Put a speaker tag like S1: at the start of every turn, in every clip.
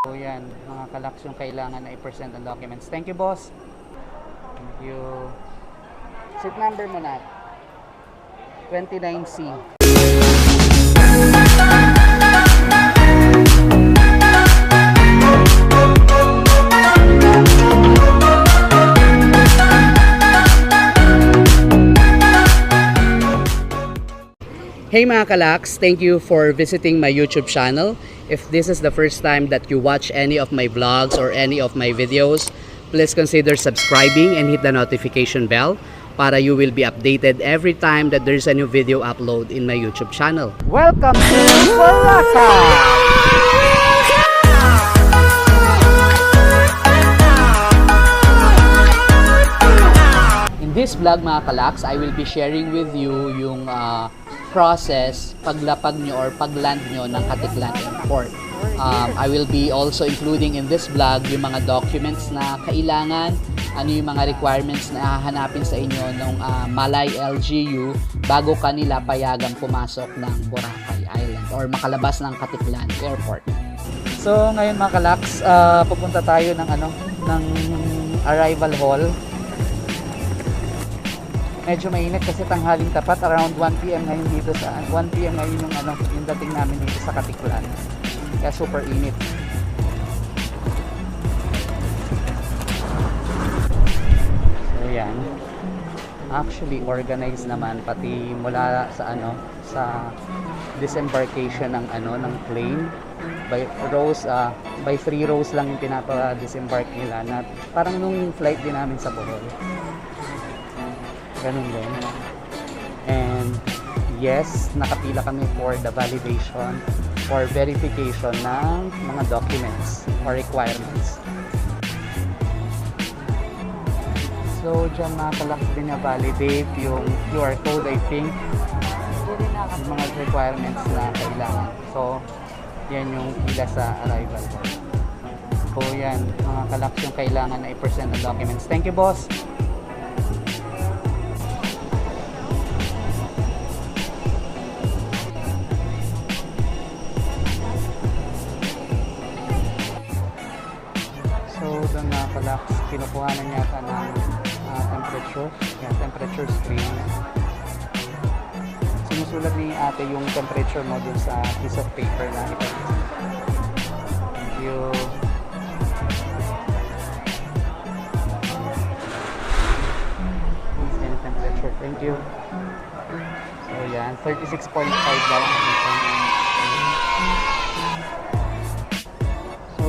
S1: So yan, mga kalaks yung kailangan na i-present ang documents. Thank you, boss. Thank you. Seat number mo na. 29C. Hey mga kalaks, thank you for visiting my YouTube channel. If this is the first time that you watch any of my vlogs or any of my videos, please consider subscribing and hit the notification bell para you will be updated every time that there's a new video upload in my YouTube channel. Welcome to Boracay! In this vlog mga kalaks, I will be sharing with you yung process paglapag nyo or pagland nyo ng Caticlan Airport. I will be also including in this vlog yung mga documents na kailangan, ano yung mga requirements na hahanapin sa inyo ng Malay LGU bago kanila payagang pumasok ng Boracay Island or makalabas ng Caticlan Airport. So ngayon mga kalaks, pupunta tayo ng ng arrival hall. Medyo mainit kasi tanghaling tapat, around 1 PM ngayon dito sa 1 PM ngayon yung dating namin dito sa Caticlan. Kaya super init. So yan. Actually organized naman pati mula sa sa disembarkation ng ng plane by rows, by 3 rows lang yung pinapa-disembark nila, na parang nung flight din namin sa Bohol. Ganun din. And yes, nakapila kami for the validation or verification ng mga documents or requirements. So dyan mga kalaks din na validate yung QR code, I think, yung mga requirements na kailangan. So yan yung pila sa arrival. So yan, mga kalaks yung kailangan na i-present ang documents. Thank you, boss. Doon na pala kinukuhanan yata ng temperature. Yan, temperature screen. Sinusulat ni ate yung temperature mo dun sa piece of paper na ipag-isip. Thank you. Yan, temperature. Thank you. So yan, 36.5 daw.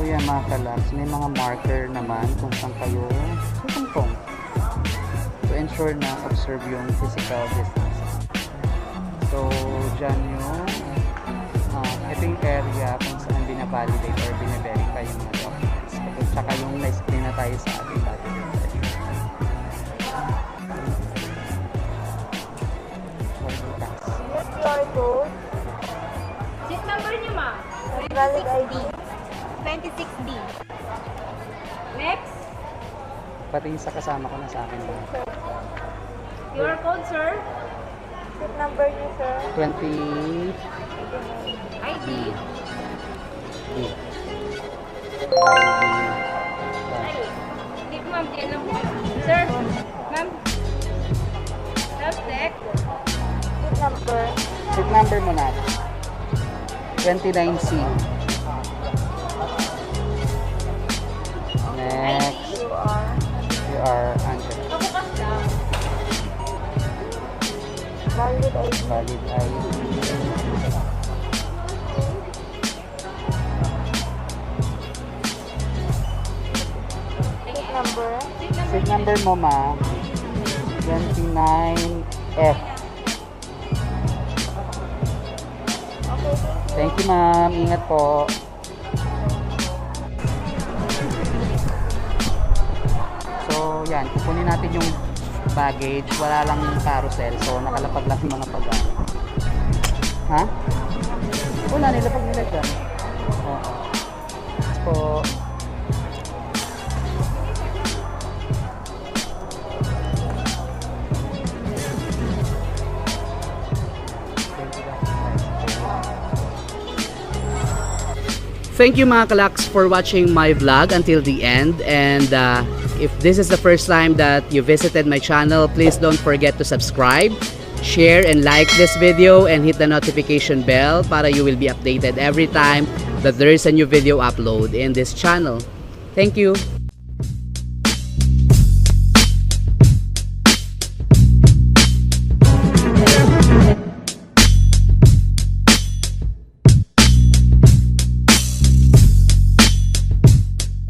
S1: Yan mga kalaks, may mga marker naman kung saan kayo tutungtong to ensure na observe yung physical distance. So dyan yung ito yung area kung saan binavalidate or binaverify yung mga documents. At saka yung na-explain na tayo sa ating validate.
S2: QR code.
S3: Seat number niyo, ma'am.
S2: Valid ID.
S3: 26D. Next.
S1: Pati yung sa kasama ko na sa akin.
S3: QR code, sir.
S2: Seat number niyo, sir.
S1: 20
S3: ID. Hindi ko, ma'am. Diyan lang po. Sir. Ma'am. Self-deck.
S2: Seat number.
S1: Seat number mo na. 29C. Next. You are under.
S3: Kabukas lang.
S2: Valid ID.
S1: Valid ID.
S2: Seat number.
S1: Seat number mo ma. 29F.
S2: Okay,
S1: Thank you ma'am. Ingat po. So yan, kukunin natin yung baggage. Wala lang yung carousel. So nakalapag lang yung mga pag-ano. Ha? Wala, nilapag nila dyan. Oo. So Thank you mga kalaks for watching my vlog until the end, and if this is the first time that you visited my channel, please don't forget to subscribe, share and like this video, and hit the notification bell para you will be updated every time that there is a new video upload in this channel. Thank you.